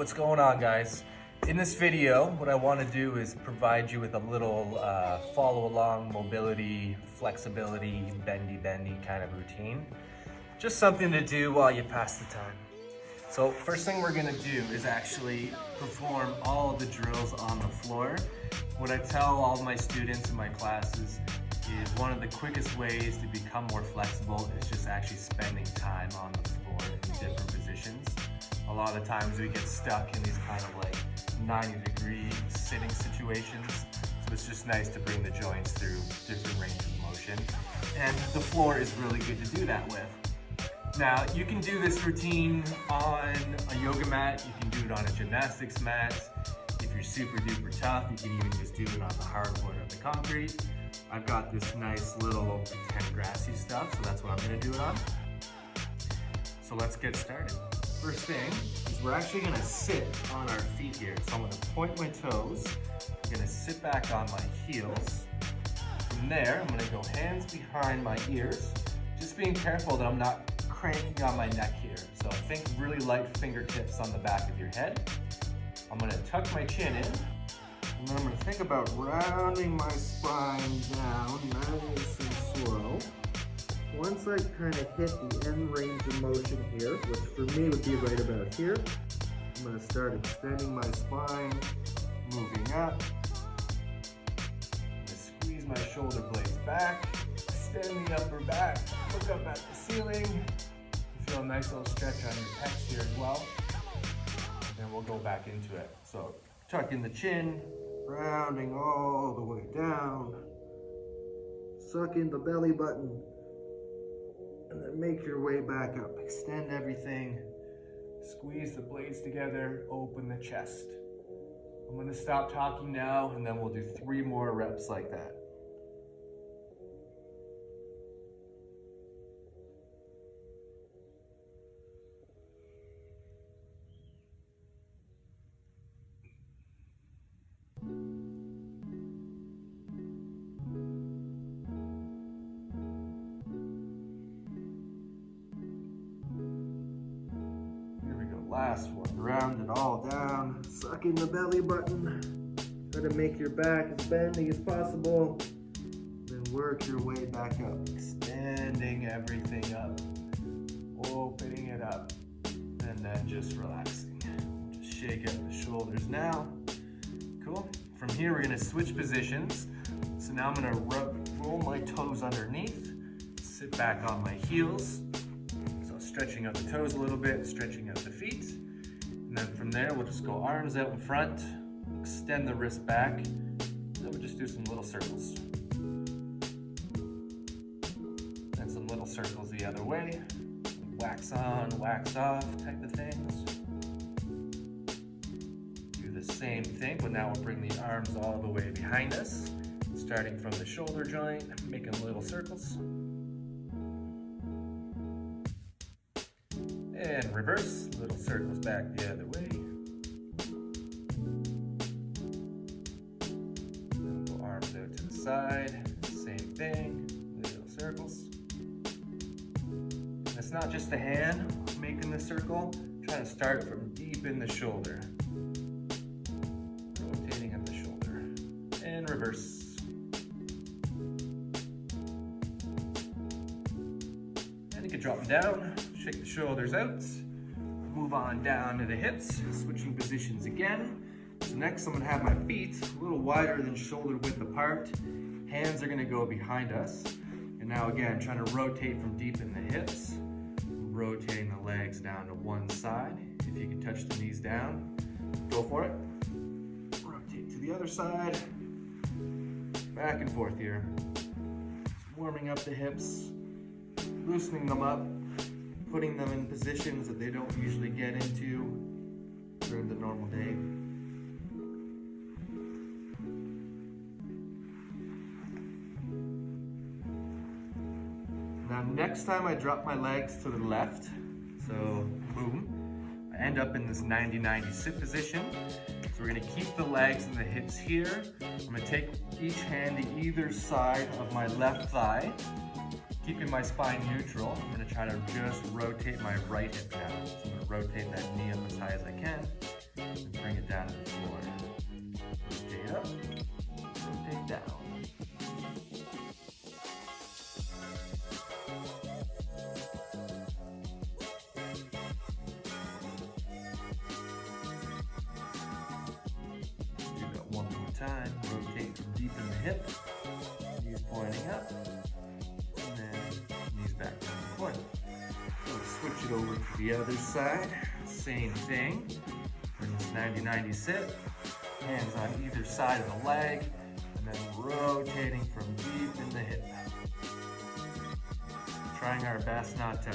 What's going on, guys? In this video, what I want to do is provide you with a little follow along mobility, flexibility, bendy kind of routine. Just something to do while you pass the time. So first thing we're gonna do is actually perform all of the drills on the floor. What I tell all my students in my classes is one of the quickest ways to become more flexible is just actually spending time on the floor in different positions. A lot of times we get stuck in these kind of like 90-degree sitting situations. So it's just nice to bring the joints through different ranges of motion. And the floor is really good to do that with. Now, you can do this routine on a yoga mat, you can do it on a gymnastics mat. If you're super duper tough, you can even just do it on the hardwood or the concrete. I've got this nice little pretend grassy stuff, so that's what I'm gonna do it on. So let's get started. First thing is we're actually gonna sit on our feet here. So I'm gonna point my toes, I'm gonna sit back on my heels. From there, I'm gonna go hands behind my ears, just being careful that I'm not cranking on my neck here. So think really light fingertips on the back of your head. I'm gonna tuck my chin in, and then I'm gonna think about rounding my spine down nice and slow. Once I kind of hit the end range of motion here, which for me would be right about here, I'm gonna start extending my spine, moving up. I'm gonna squeeze my shoulder blades back, extend the upper back, look up at the ceiling. Feel a nice little stretch on your pecs here as well. And we'll go back into it. So tuck in the chin, rounding all the way down. Suck in the belly button. And then make your way back up. Extend everything. Squeeze the blades together, open the chest. I'm gonna stop talking now and then we'll do 3 more reps like that. Last one, round it all down, suck in the belly button, try to make your back as bendy as possible, then work your way back up, extending everything up, opening it up, and then just relaxing. Just shake out the shoulders now. Cool. From here we're gonna switch positions. So now I'm gonna roll my toes underneath, sit back on my heels. Stretching out the toes a little bit, stretching out the feet. And then from there, we'll just go arms out in front, extend the wrist back, and then we'll just do some little circles. And some little circles the other way. Wax on, wax off type of things. Do the same thing, but now we'll bring the arms all the way behind us, starting from the shoulder joint, making little circles. And reverse, little circles back the other way. Then we'll go arms out to the side, same thing, little circles. And it's not just the hand making the circle, trying to start from deep in the shoulder. Rotating at the shoulder. And reverse. And you can drop them down. Shake the shoulders out, move on down to the hips, switching positions again. So next I'm gonna have my feet a little wider than shoulder width apart. Hands are gonna go behind us. And now again, trying to rotate from deep in the hips, rotating the legs down to one side. If you can touch the knees down, go for it. Rotate to the other side, back and forth here. Just warming up the hips, loosening them up, putting them in positions that they don't usually get into during the normal day. Now next time I drop my legs to the left, so boom, I end up in this 90-90 sit position. So we're gonna keep the legs and the hips here. I'm gonna take each hand to either side of my left thigh, keeping my spine neutral. I'm gonna try to just rotate my right hip now. So I'm gonna rotate that knee up as high as I can. and bring it down to the floor. Rotate up, rotate down. Do that one more time. Rotate from deep in the hip, knees pointing up, and then knees back down the floor. We'll switch it over to the other side. Same thing. Bring this 90-90 sit. Hands on either side of the leg, and then rotating from deep in the hip. Trying our best not to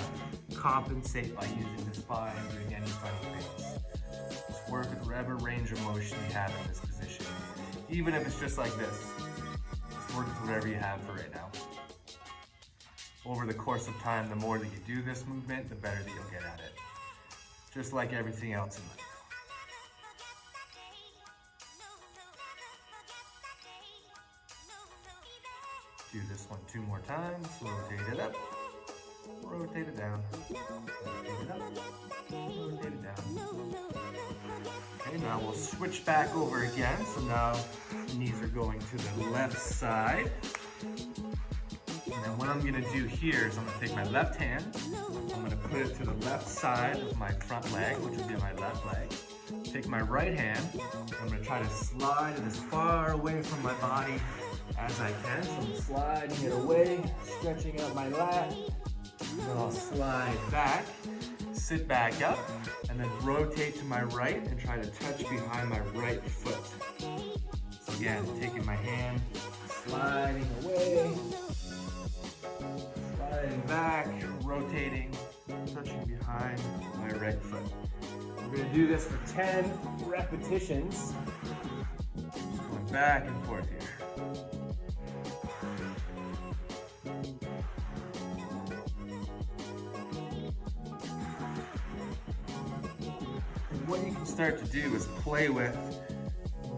compensate by using the spine and doing any funny things. Just work with whatever range of motion you have in this position. Even if it's just like this, just work with whatever you have for right now. Over the course of time, the more that you do this movement, the better that you'll get at it. Just like everything else in life. Do this one 2 more times. Rotate it up, rotate it down, rotate it up, rotate it down. Okay, now we'll switch back over again. So now the knees are going to the left side. And then what I'm gonna do here is I'm gonna take my left hand, I'm gonna put it to the left side of my front leg, which would be my left leg. Take my right hand, I'm gonna try to slide it as far away from my body as I can. So I'm sliding it away, stretching out my lat, and then I'll slide back, sit back up, and then rotate to my right and try to touch behind my right foot. So again, taking my hand, sliding away, sliding back, rotating, touching behind my right foot. We're gonna do this for 10 repetitions. Just going back and forth here. And what you can start to do is play with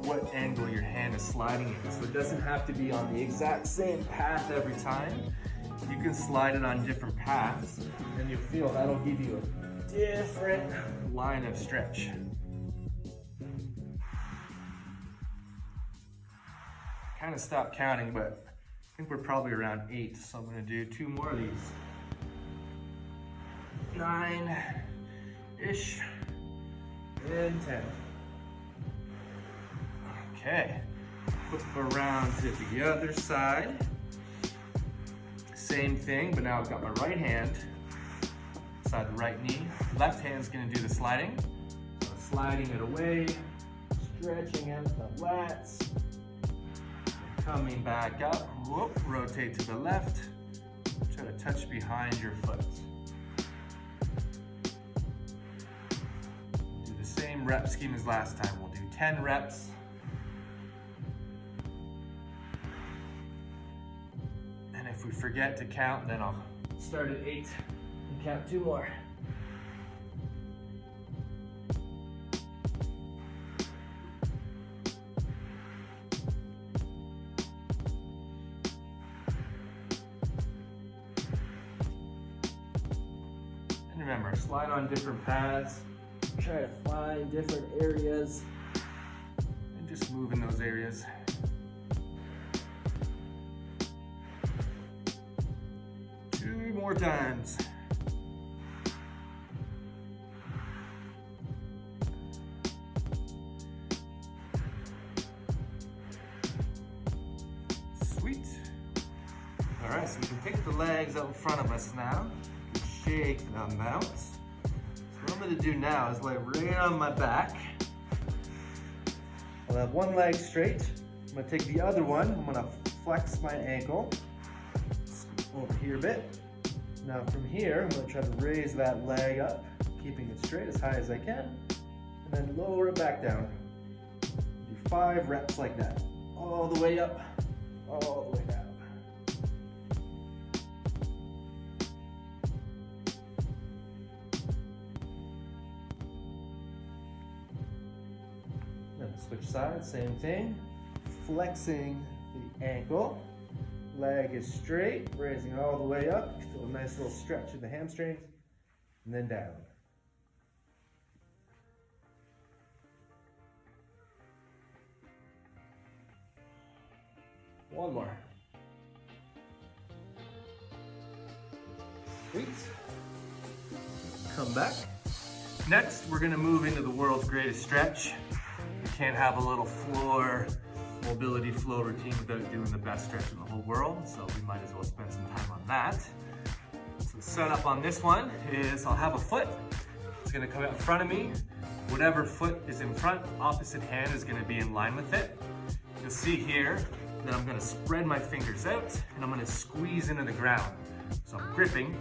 what angle your hand is sliding in. So it doesn't have to be on the exact same path every time. You can slide it on different paths, and you'll feel that'll give you a different line of stretch. Kind of stopped counting, but I think we're probably around 8, so I'm gonna do 2 more of these. 9-ish, and 10. Okay, flip around to the other side. Same thing, but now I've got my right hand beside the right knee. Left hand's gonna do the sliding. So sliding it away, stretching out the lats, coming back up, whoop, rotate to the left, try to touch behind your foot. Do the same rep scheme as last time. We'll do 10 reps. And if we forget to count, then I'll start at 8 and count 2 more. And remember, slide on different paths, try to find different areas, and just move in those areas. More times. Sweet. All right, so we can take the legs out in front of us now. Shake them out. So what I'm going to do now is lay right on my back. I'll have one leg straight. I'm going to take the other one. I'm going to flex my ankle over here a bit. Now from here, I'm going to try to raise that leg up, keeping it straight as high as I can, and then lower it back down. Do 5 reps like that. All the way up, all the way down. Then switch sides, same thing. Flexing the ankle. Leg is straight, raising it all the way up. You feel a nice little stretch in the hamstrings, and then down. One more. Sweet. Come back. Next, we're gonna move into the world's greatest stretch. You can't have a little floor mobility flow routine without doing the best stretch in the whole world, so we might as well spend some time on that. So the setup on this one is I'll have a foot. It's gonna come out in front of me. Whatever foot is in front, opposite hand is gonna be in line with it. You'll see here that I'm gonna spread my fingers out and I'm gonna squeeze into the ground. So I'm gripping.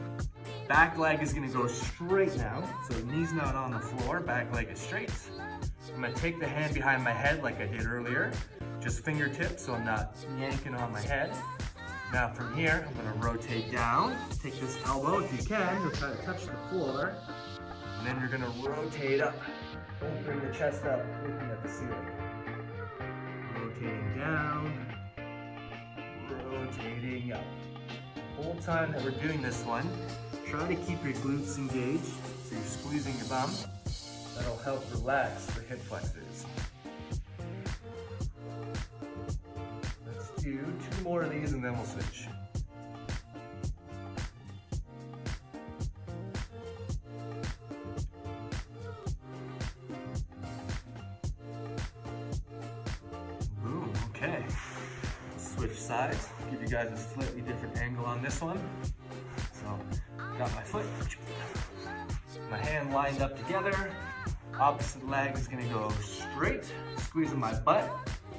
Back leg is gonna go straight now. So the knee's not on the floor, back leg is straight. I'm gonna take the hand behind my head like I did earlier, just fingertips so I'm not yanking on my head. Now from here, I'm gonna rotate down. Take this elbow, if you can, you'll try to touch the floor. And then you're gonna rotate up. Don't bring the chest up, looking at the ceiling. Rotating down, rotating up. The whole time that we're doing this one, try to keep your glutes engaged, so you're squeezing your bum. That'll help relax the hip flexors. Let's do 2 more of these and then we'll switch. Boom, okay. Switch sides, give you guys a slightly different angle on this one. So, got my foot, my hand lined up together, opposite leg is gonna go straight, squeezing my butt,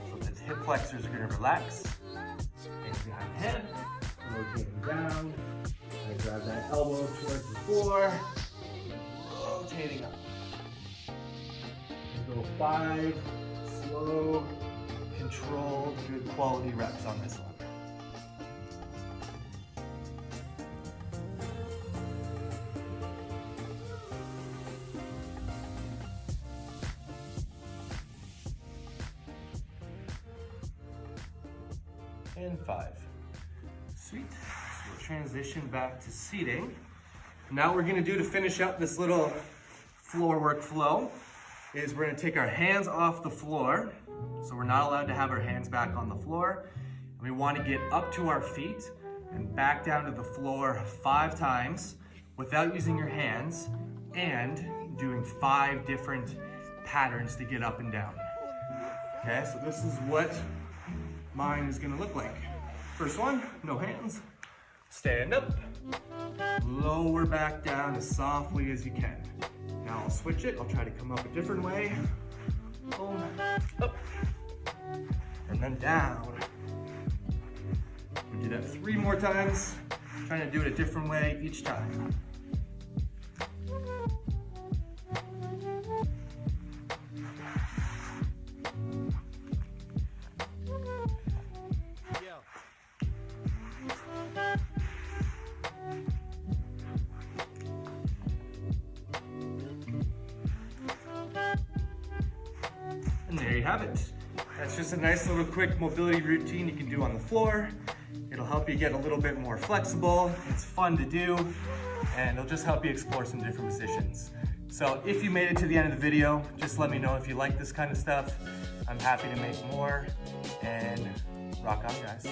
so the hip flexors are gonna relax. Hands behind the head, rotating down, I grab that elbow towards the floor, rotating up. Go 5 slow, controlled, good quality reps on this one. And 5. Sweet. So we'll transition back to seating. Now we're gonna do to finish up this little floor work flow is we're gonna take our hands off the floor. So we're not allowed to have our hands back on the floor. And we wanna get up to our feet and back down to the floor 5 times without using your hands and doing 5 different patterns to get up and down. Okay, so this is what mine is gonna look like. First one, no hands. Stand up, lower back down as softly as you can. Now I'll switch it, I'll try to come up a different way. Boom, up, and then down. We do that 3 more times, trying to do it a different way each time. And there you have it. That's just a nice little quick mobility routine you can do on the floor. It'll help you get a little bit more flexible. It's fun to do, and it'll just help you explore some different positions. So if you made it to the end of the video, just let me know if you like this kind of stuff. I'm happy to make more, and rock on, guys.